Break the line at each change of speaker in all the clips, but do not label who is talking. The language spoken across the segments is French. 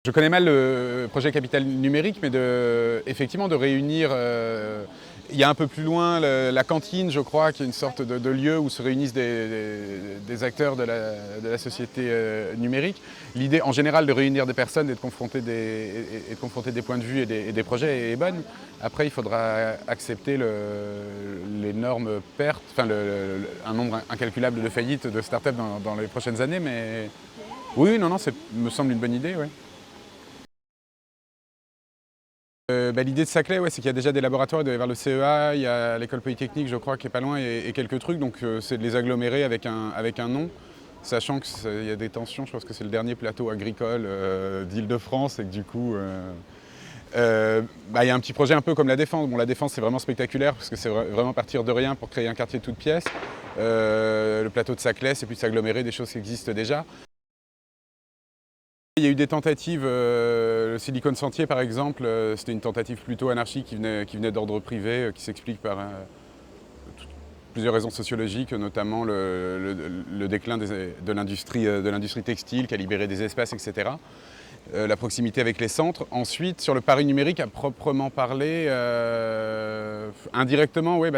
Je connais mal le projet Capital Numérique, mais effectivement de réunir, il y a un peu plus loin la cantine, je crois, qui est une sorte de lieu où se réunissent des acteurs de la société numérique. L'idée en général de réunir des personnes et de confronter des points de vue et des projets est bonne. Après, il faudra accepter l'énorme perte, enfin un nombre incalculable de faillites de start-up dans les prochaines années, mais oui, non, ça me semble une bonne idée, ouais. L'idée de Saclay, ouais, c'est qu'il y a déjà des laboratoires, il doit y avoir le CEA, il y a l'école polytechnique, je crois, qui est pas loin, et quelques trucs. Donc c'est de les agglomérer avec un nom, sachant qu'il y a des tensions. Je pense que c'est le dernier plateau agricole d'Île-de-France et que du coup, il y a un petit projet un peu comme la Défense. Bon, la Défense, c'est vraiment spectaculaire parce que c'est vraiment partir de rien pour créer un quartier de toutes pièces. Le plateau de Saclay, c'est plus s'agglomérer des choses qui existent déjà. Il y a eu des tentatives, le Silicon Sentier par exemple, c'était une tentative plutôt anarchique qui venait d'ordre privé, qui s'explique par plusieurs raisons sociologiques, notamment le déclin de l'industrie textile qui a libéré des espaces, etc. La proximité avec les centres. Ensuite, sur le pari numérique à proprement parler, indirectement, oui,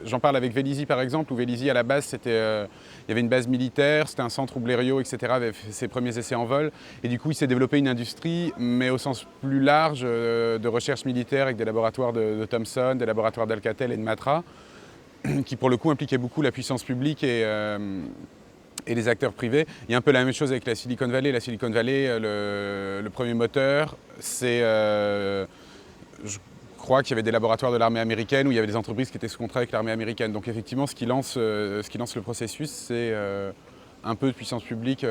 j'en parle avec Vélizy par exemple, où Vélizy à la base, il y avait une base militaire, c'était un centre où Blériot, etc. avait fait ses premiers essais en vol, et du coup il s'est développé une industrie, mais au sens plus large, de recherche militaire avec des laboratoires de Thomson, des laboratoires d'Alcatel et de Matra, qui pour le coup impliquaient beaucoup la puissance publique et les acteurs privés. Il y a un peu la même chose avec la Silicon Valley. La Silicon Valley, le premier moteur, c'est, je crois qu'il y avait des laboratoires de l'armée américaine où il y avait des entreprises qui étaient sous contrat avec l'armée américaine. Donc effectivement, ce qui lance le processus, c'est un peu de puissance publique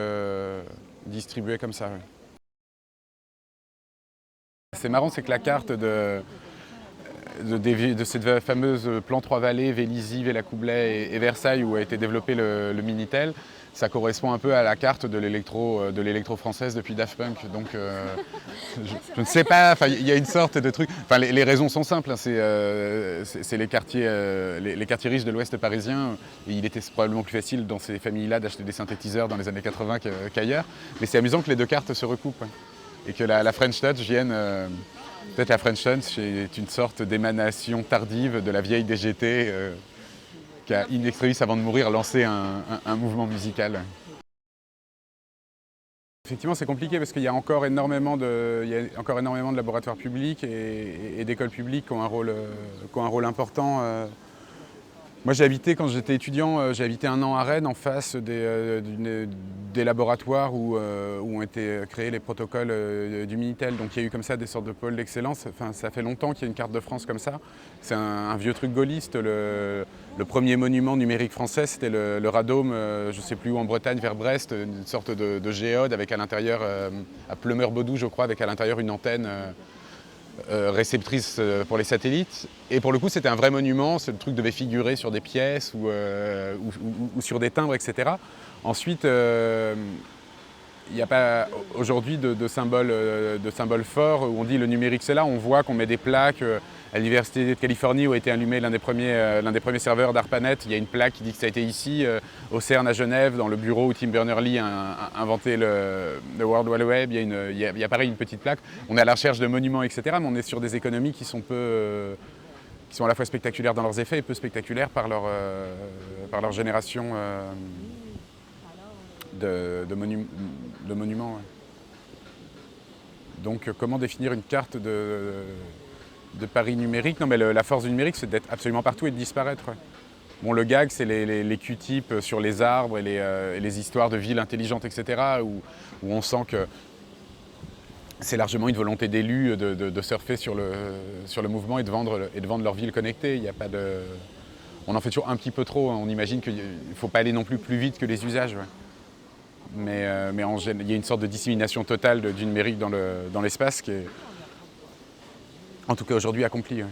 distribuée comme ça. Ouais. C'est marrant, c'est que la carte de cette fameuse plan Trois-Vallées, Vélizy, Villacoublay et Versailles où a été développé le Minitel, ça correspond un peu à la carte de l'électro française depuis Daft Punk. Donc je ne sais pas, il y a une sorte de truc. Enfin, les raisons sont simples, hein, c'est les quartiers riches de l'Ouest parisien. Et il était probablement plus facile dans ces familles-là d'acheter des synthétiseurs dans les années 80 qu'ailleurs. Mais c'est amusant que les deux cartes se recoupent, hein, et que la French Touch vienne. Peut-être la French Touch est une sorte d'émanation tardive de la vieille DGT qui a in extremis avant de mourir lancé un mouvement musical. Effectivement, c'est compliqué parce qu'il y a encore énormément de laboratoires publics et d'écoles publiques qui ont un rôle important. Moi, quand j'étais étudiant, j'ai habité un an à Rennes en face des laboratoires où ont été créés les protocoles du Minitel. Donc il y a eu comme ça des sortes de pôles d'excellence. Enfin, ça fait longtemps qu'il y a une carte de France comme ça. C'est un vieux truc gaulliste. Le premier monument numérique français, c'était le Radome, je ne sais plus où, en Bretagne, vers Brest, une sorte de géode avec à l'intérieur, à Pleumeur-Baudou, je crois, avec à l'intérieur une antenne. Réceptrice pour les satellites. Et pour le coup, c'était un vrai monument. Le truc devait figurer sur des pièces ou sur des timbres, etc. Ensuite, il n'y a pas aujourd'hui de symbole fort où on dit le numérique c'est là. On voit qu'on met des plaques. À l'Université de Californie où a été allumé l'un des premiers serveurs d'ARPANET, il y a une plaque qui dit que ça a été ici, au CERN à Genève, dans le bureau où Tim Berners-Lee a inventé le World Wide Web, il y a pareil une petite plaque. On est à la recherche de monuments, etc. Mais on est sur des économies qui sont à la fois spectaculaires dans leurs effets et peu spectaculaires par leur génération de monuments. Ouais. Donc comment définir une carte de Paris numérique? Non, mais la force du numérique, c'est d'être absolument partout et de disparaître. Ouais. Bon, le gag, c'est les Q-tips sur les arbres et les histoires de villes intelligentes, etc., où on sent que c'est largement une volonté d'élus de surfer sur le mouvement et de vendre leur ville connectée. Il y a pas de... On en fait toujours un petit peu trop. Hein. On imagine qu'il ne faut pas aller non plus vite que les usages. Ouais. Mais il y a une sorte de dissémination totale du numérique dans l'espace qui est, en tout cas aujourd'hui, accomplie. Ouais.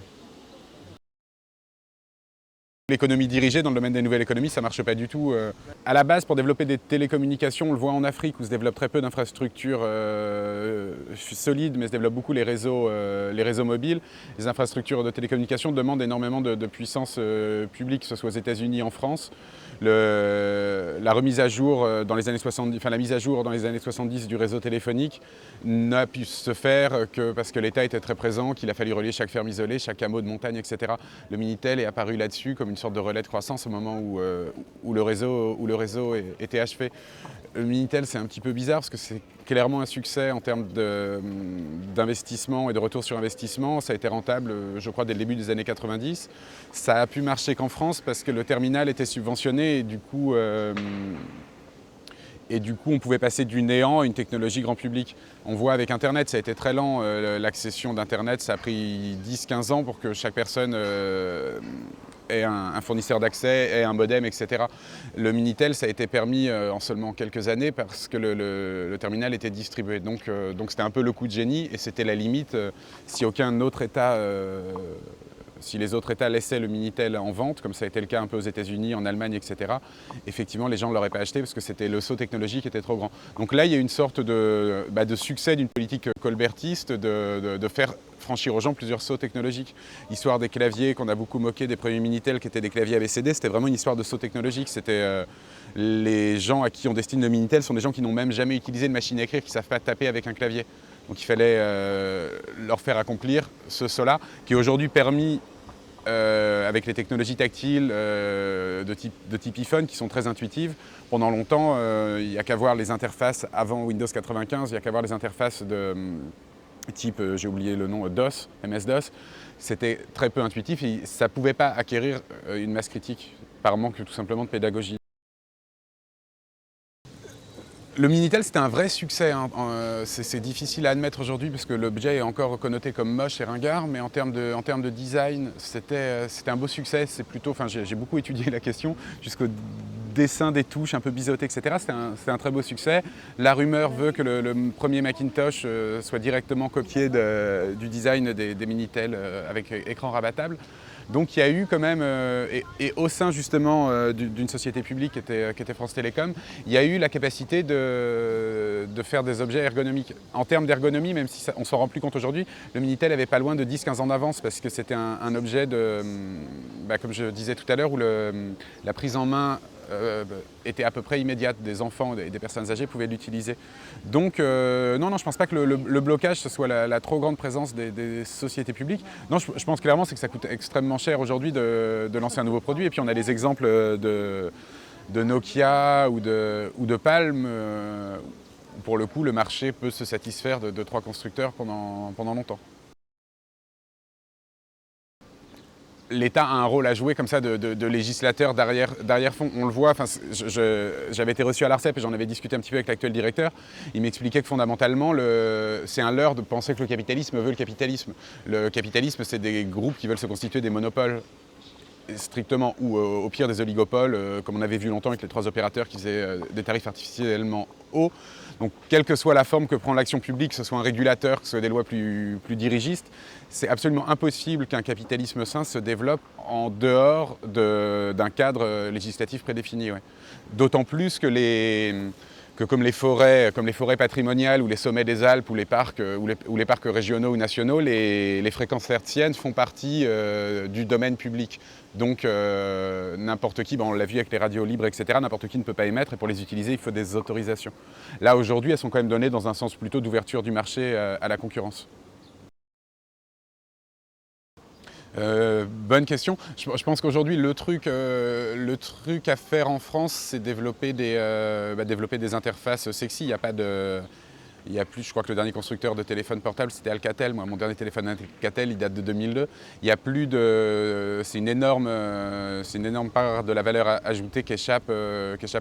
L'économie dirigée dans le domaine des nouvelles économies, ça ne marche pas du tout. À la base, pour développer des télécommunications, on le voit en Afrique où se développent très peu d'infrastructures solides, mais se développent beaucoup les réseaux mobiles. Les infrastructures de télécommunications demandent énormément de puissance publique, que ce soit aux États-Unis, en France. La remise à jour dans les années 70, enfin la mise à jour dans les années 70 du réseau téléphonique n'a pu se faire que parce que l'État était très présent, qu'il a fallu relier chaque ferme isolée, chaque hameau de montagne, etc. Le Minitel est apparu là-dessus comme une sorte de relais de croissance au moment où le réseau était achevé. Le Minitel, c'est un petit peu bizarre parce que c'est clairement un succès en termes d'investissement et de retour sur investissement. Ça a été rentable, je crois, dès le début des années 90. Ça a pu marcher qu'en France parce que le terminal était subventionné et du coup, on pouvait passer du néant à une technologie grand public. On voit avec Internet, ça a été très lent. L'accession d'Internet, ça a pris 10-15 ans pour que chaque personne ait un fournisseur d'accès, ait un modem, etc. Le Minitel, ça a été permis en seulement quelques années parce que le terminal était distribué. Donc c'était un peu le coup de génie et c'était la limite si aucun autre État... Si les autres États laissaient le Minitel en vente, comme ça a été le cas un peu aux États-Unis, en Allemagne, etc., effectivement, les gens ne l'auraient pas acheté parce que le saut technologique était trop grand. Donc là, il y a une sorte de succès d'une politique colbertiste de faire franchir aux gens plusieurs sauts technologiques. L'histoire des claviers qu'on a beaucoup moqué des premiers Minitel qui étaient des claviers ABCD, c'était vraiment une histoire de saut technologique. C'était les gens à qui on destine le Minitel sont des gens qui n'ont même jamais utilisé une machine à écrire, qui ne savent pas taper avec un clavier. Donc il fallait leur faire accomplir ce saut-là, qui est aujourd'hui permis avec les technologies tactiles de type iPhone qui sont très intuitives. Pendant longtemps, il n'y a qu'à voir les interfaces avant Windows 95, il n'y a qu'à voir les interfaces de type, j'ai oublié le nom, DOS, MS-DOS. C'était très peu intuitif et ça ne pouvait pas acquérir une masse critique par manque tout simplement de pédagogie. Le Minitel, c'était un vrai succès. Hein. C'est difficile à admettre aujourd'hui parce que l'objet est encore connoté comme moche et ringard, mais en termes de design, c'était un beau succès. C'est plutôt, enfin, j'ai beaucoup étudié la question jusqu'au dessin des touches un peu biseauté, etc. C'était un très beau succès. La rumeur veut que le premier Macintosh soit directement copié du design des Minitel avec écran rabattable. Donc il y a eu quand même, et au sein justement d'une société publique qui était France Télécom, il y a eu la capacité de faire des objets ergonomiques. En termes d'ergonomie, même si on ne s'en rend plus compte aujourd'hui, le Minitel avait pas loin de 10-15 ans d'avance parce que c'était un objet comme je disais tout à l'heure, où la prise en main était à peu près immédiate. Des enfants et des personnes âgées pouvaient l'utiliser. Donc non, je ne pense pas que le blocage, ce soit la trop grande présence des sociétés publiques. Non, je pense clairement que ça coûte extrêmement cher aujourd'hui de lancer un nouveau produit. Et puis on a des exemples de Nokia ou de Palm. Pour le coup, le marché peut se satisfaire de 3 constructeurs pendant longtemps. L'État a un rôle à jouer comme ça de législateur d'arrière-fond. On le voit, j'avais été reçu à l'ARCEP et j'en avais discuté un petit peu avec l'actuel directeur. Il m'expliquait que fondamentalement, c'est un leurre de penser que le capitalisme veut le capitalisme. Le capitalisme, c'est des groupes qui veulent se constituer des monopoles strictement, ou au pire des oligopoles, comme on avait vu longtemps avec les 3 opérateurs qui faisaient des tarifs artificiellement hauts. Donc, quelle que soit la forme que prend l'action publique, que ce soit un régulateur, que ce soit des lois plus dirigistes, c'est absolument impossible qu'un capitalisme sain se développe en dehors d'un cadre législatif prédéfini. Ouais. D'autant plus que comme les forêts patrimoniales ou les sommets des Alpes ou les parcs régionaux ou nationaux, les fréquences hertziennes font partie du domaine public. Donc n'importe qui, on l'a vu avec les radios libres, etc., n'importe qui ne peut pas émettre et pour les utiliser, il faut des autorisations. Là, aujourd'hui, elles sont quand même données dans un sens plutôt d'ouverture du marché à la concurrence. Bonne question. Je pense qu'aujourd'hui, le truc à faire en France, c'est développer des interfaces sexy. Il y a plus, je crois que le dernier constructeur de téléphone portable, c'était Alcatel. Moi, mon dernier téléphone Alcatel, il date de 2002. Il y a plus c'est une énorme part de la valeur ajoutée qui échappe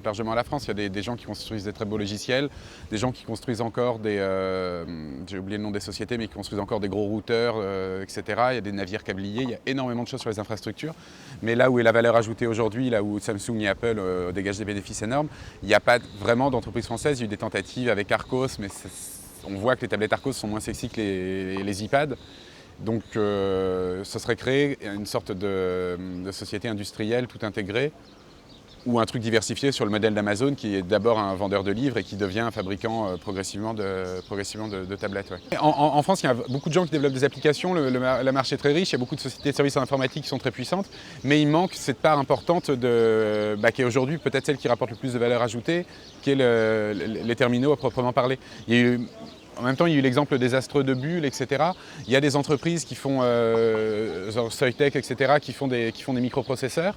largement à la France. Il y a des gens qui construisent des très beaux logiciels, des gens qui construisent encore j'ai oublié le nom des sociétés, mais qui construisent encore des gros routeurs, etc. Il y a des navires câbliers, il y a énormément de choses sur les infrastructures. Mais là où est la valeur ajoutée aujourd'hui, là où Samsung et Apple dégagent des bénéfices énormes, il n'y a pas vraiment d'entreprise française. Il y a eu des tentatives avec Arcos, mais on voit que les tablettes Arcos sont moins sexy que les iPads. Donc ce serait créer une sorte de société industrielle tout intégrée, ou un truc diversifié sur le modèle d'Amazon, qui est d'abord un vendeur de livres et qui devient un fabricant progressivement de tablettes. Ouais. En France, il y a beaucoup de gens qui développent des applications, le marché est très riche, il y a beaucoup de sociétés de services informatiques qui sont très puissantes, mais il manque cette part importante qui est aujourd'hui peut-être celle qui rapporte le plus de valeur ajoutée, qui est les terminaux à proprement parler. Il y a eu, en même temps, il y a eu l'exemple désastreux de Bull, etc. Il y a des entreprises qui font, genre Soitec, etc., qui font des microprocesseurs,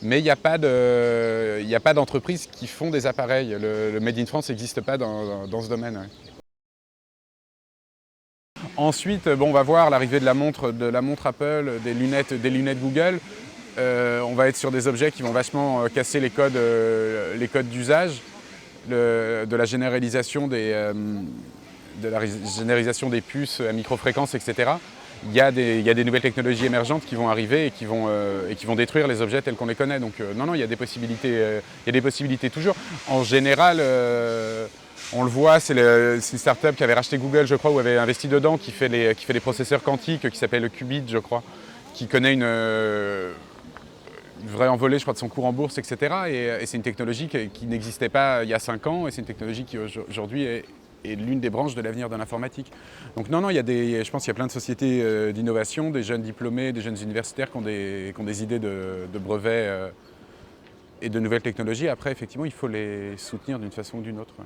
mais il n'y a pas d'entreprises qui font des appareils. Le Made in France n'existe pas dans ce domaine. Ouais. Ensuite, on va voir l'arrivée de la montre Apple, des lunettes Google. On va être sur des objets qui vont vachement casser les codes d'usage, de la généralisation des puces à microfréquences, etc. Il y a des nouvelles technologies émergentes qui vont arriver et qui vont détruire les objets tels qu'on les connaît. Donc non, il y a des possibilités toujours. En général, on le voit, c'est une start-up qui avait racheté Google, je crois, ou avait investi dedans, qui fait les processeurs quantiques, qui s'appelle le Qubit, je crois, qui connaît une vraie envolée, je crois, de son cours en bourse, etc. Et c'est une technologie qui n'existait pas il y a 5 ans, et c'est une technologie qui aujourd'hui est l'une des branches de l'avenir de l'informatique. Donc non, je pense qu'il y a plein de sociétés d'innovation, des jeunes diplômés, des jeunes universitaires qui ont des idées de brevets et de nouvelles technologies. Après, effectivement, il faut les soutenir d'une façon ou d'une autre. Ouais.